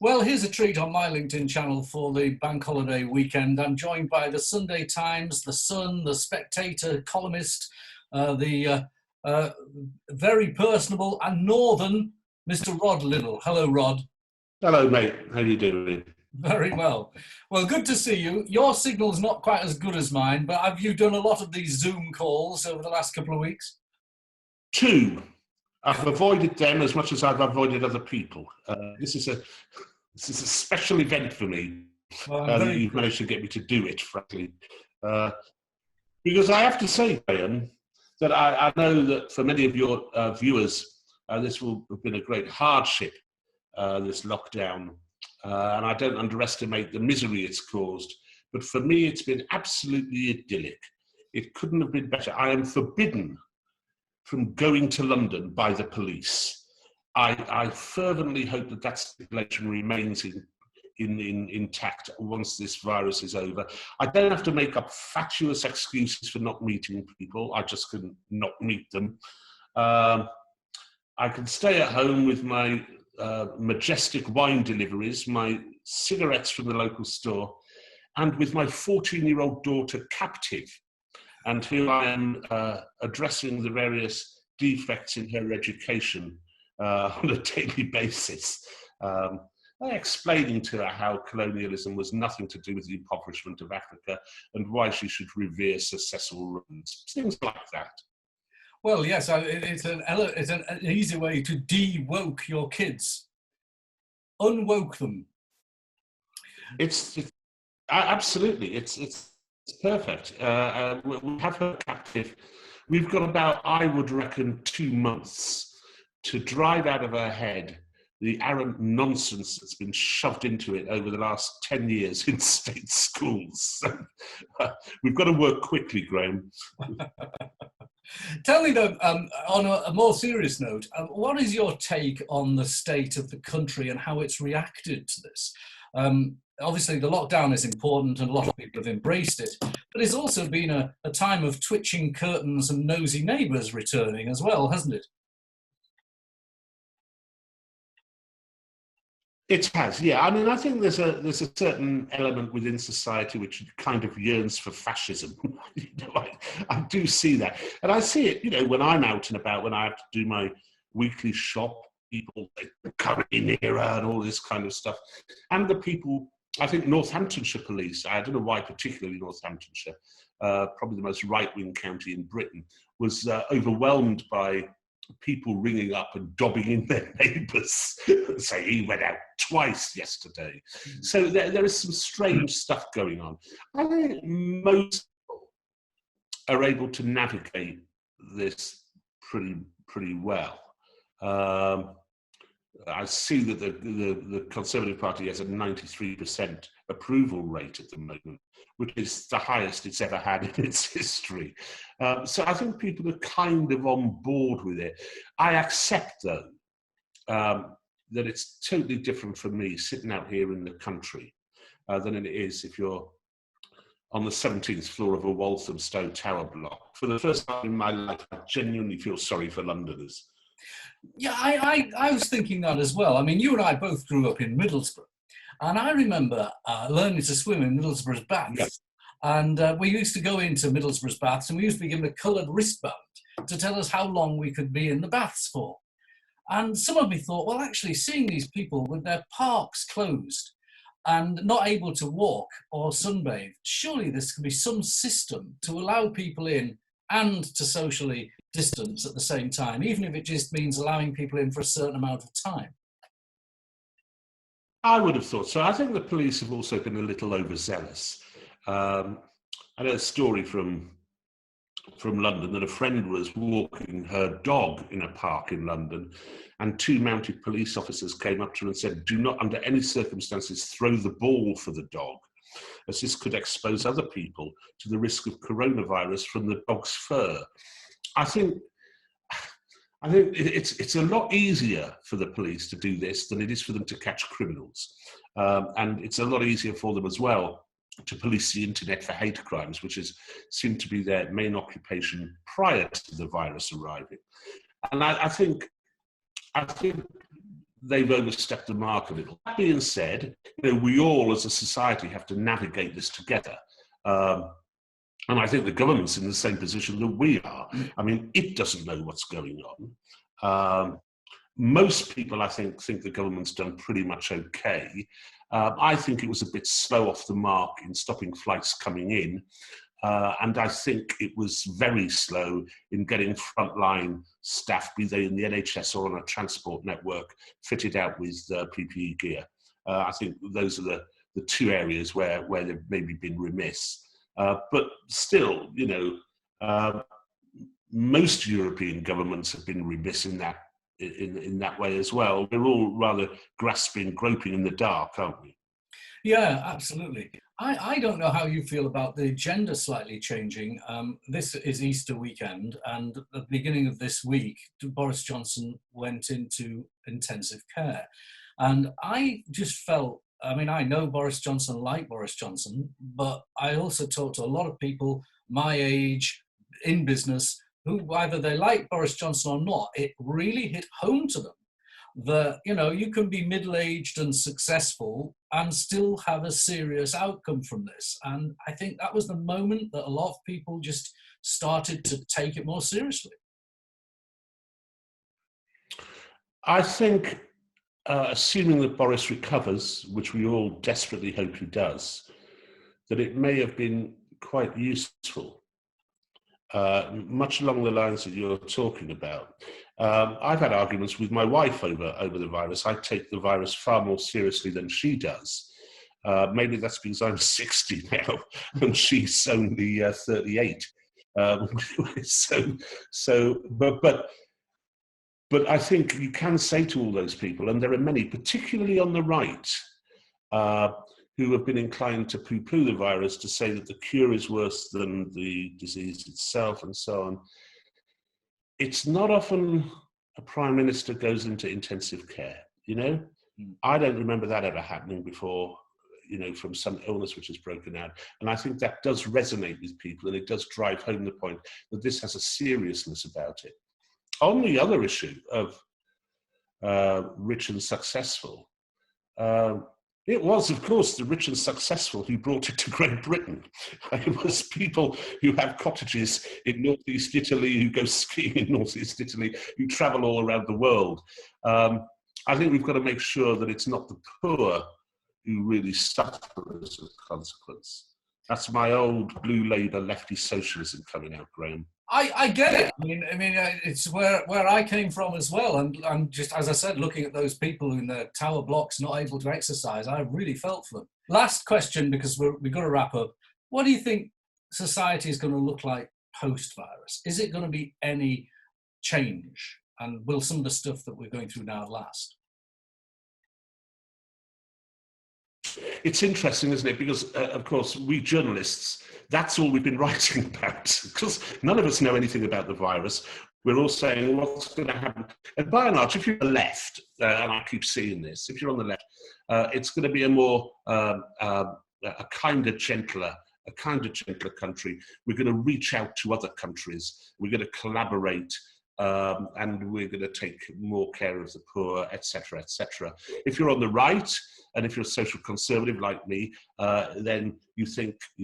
Well, here's a treat on my LinkedIn channel for the bank holiday weekend. I'm joined by the Sunday Times, the Sun, the Spectator columnist, the very personable and northern Mr. Rod Liddle. Hello, Rod. Hello, mate. How are you doing? Very well. Well, good to see you. Your signal's not quite as good as mine, but have you done a lot of these Zoom calls over the last couple of weeks? 2. I've avoided them as much as I've avoided other people. This is a special event for me. Well, you've managed to get me to do it, frankly. Because I have to say, Graham, that I know that for many of your viewers, this will have been a great hardship, this lockdown. And I don't underestimate the misery it's caused. But for me, it's been absolutely idyllic. It couldn't have been better. I am forbidden from going to London by the police. I fervently hope that that stipulation remains intact once this virus is over. I don't have to make up fatuous excuses for not meeting people. I just can not meet them. I can stay at home with my majestic wine deliveries, my cigarettes from the local store, and with my 14-year-old daughter captive, and who I am addressing the various defects in her education on a daily basis, explaining to her how colonialism was nothing to do with the impoverishment of Africa and why she should revere Sir Cecil Rhodes, things like that. Well, yes, it's an easy way to de-woke your kids. Unwoke them. It's absolutely, it's perfect. We have her captive. We've got about, I would reckon, 2 months to drive out of her head the arrant nonsense that's been shoved into it over the last 10 years in state schools. We've got to work quickly, Graham. Tell me, though, on a more serious note, what is your take on the state of the country and how it's reacted to this? Obviously, the lockdown is important and a lot of people have embraced it, but it's also been a time of twitching curtains and nosy neighbours returning as well, hasn't it? It has, yeah. I mean, I think there's a certain element within society which kind of yearns for fascism. I do see that, and I see it. When I'm out and about, when I have to do my weekly shop, people coming nearer and all this kind of stuff, and the people. I think Northamptonshire police. I don't know why, particularly Northamptonshire, probably the most right-wing county in Britain, was overwhelmed by people ringing up and dobbing in their neighbours, say he went out twice yesterday. So there is some strange stuff going on. I think most people are able to navigate this pretty well. I see that the Conservative Party has a 93% approval rate at the moment, which is the highest it's ever had in its history. So I think people are kind of on board with it. I accept, though, that it's totally different for me sitting out here in the country than it is if you're on the 17th floor of a Walthamstow tower block. For the first time in my life, I genuinely feel sorry for Londoners. Yeah, I was thinking that as well. I mean, you and I both grew up in Middlesbrough, and I remember learning to swim in Middlesbrough's baths. Yes. And we used to go into Middlesbrough's baths, and we used to be given a coloured wristband to tell us how long we could be in the baths for. And some of me thought, well, actually, seeing these people with their parks closed and not able to walk or sunbathe, surely there could be some system to allow people in and to socially distance at the same time, even if it just means allowing people in for a certain amount of time. I would have thought so. I think the police have also been a little overzealous. I know a story from London that a friend was walking her dog in a park in London, and 2 mounted police officers came up to her and said, "Do not under any circumstances throw the ball for the dog, as this could expose other people to the risk of coronavirus from the dog's fur." I think it's a lot easier for the police to do this than it is for them to catch criminals. And it's a lot easier for them as well to police the internet for hate crimes, which seemed to be their main occupation prior to the virus arriving. And I think they've overstepped the mark a little. That being said, we all as a society have to navigate this together. And I think the government's in the same position that we are. I mean, it doesn't know what's going on. Most people, I think the government's done pretty much okay. I think it was a bit slow off the mark in stopping flights coming in. And I think it was very slow in getting frontline staff, be they in the NHS or on a transport network, fitted out with PPE gear. I think those are the two areas where they've maybe been remiss. But still, most European governments have been remiss in that way as well. We're all rather groping in the dark, aren't we? Yeah, absolutely. I don't know how you feel about the agenda slightly changing. This is Easter weekend, and at the beginning of this week, Boris Johnson went into intensive care. And I just felt, I mean, I know Boris Johnson like Boris Johnson, but I also talk to a lot of people my age in business who, whether they like Boris Johnson or not, it really hit home to them that, you can be middle-aged and successful and still have a serious outcome from this. And I think that was the moment that a lot of people just started to take it more seriously. I think, assuming that Boris recovers, which we all desperately hope he does, that it may have been quite useful, much along the lines that you're talking about. I've had arguments with my wife over the virus. I take the virus far more seriously than she does. Maybe that's because I'm 60 now and she's only 38. But I think you can say to all those people, and there are many, particularly on the right, who have been inclined to poo-poo the virus, to say that the cure is worse than the disease itself and so on. It's not often a prime minister goes into intensive care, I don't remember that ever happening before, from some illness which has broken out. And I think that does resonate with people, and it does drive home the point that this has a seriousness about it. On the other issue of rich and successful, it was, of course, the rich and successful who brought it to Great Britain. It was people who have cottages in northeast Italy, who go skiing in northeast Italy, who travel all around the world. I think we've got to make sure that it's not the poor who really suffer as a consequence. That's my old blue Labour lefty socialism coming out, Graham. I get it. I mean, it's where I came from as well. And I'm just, as I said, looking at those people in the tower blocks not able to exercise, I really felt for them. Last question, because we've got to wrap up. What do you think society is going to look like post-virus? Is it going to be any change? And will some of the stuff that we're going through now last? It's interesting, isn't it? Because, of course, we journalists, that's all we've been writing about, because none of us know anything about the virus. We're all saying, what's going to happen? And by and large, if you're on the left, and I keep seeing this, if you're on the left, it's going to be a more, a kinder, gentler country. We're going to reach out to other countries. We're going to collaborate. And we're going to take more care of the poor, etc., etc. If you're on the right, and if you're a social conservative like me, then you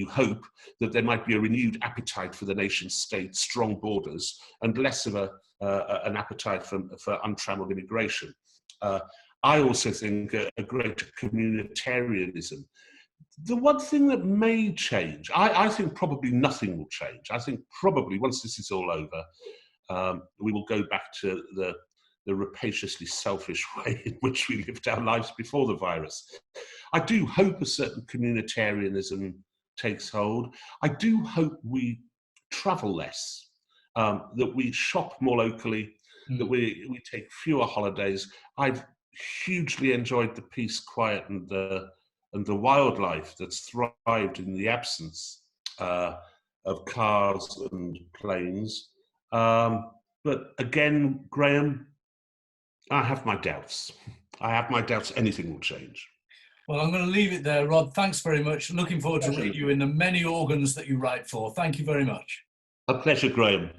hope that there might be a renewed appetite for the nation state, strong borders, and less of an appetite for untrammeled immigration. I also think a greater communitarianism. The one thing that may change, I think probably nothing will change. I think probably once this is all over, we will go back to the rapaciously selfish way in which we lived our lives before the virus. I do hope a certain communitarianism takes hold. I do hope we travel less, that we shop more locally, that we take fewer holidays. I've hugely enjoyed the peace, quiet, and the wildlife that's thrived in the absence of cars and planes. But again, Graham, I have my doubts. Anything will change. Well, I'm going to leave it there, Rod. Thanks very much. Looking forward to reading you in the many organs that you write for. Thank you very much. A pleasure, Graham.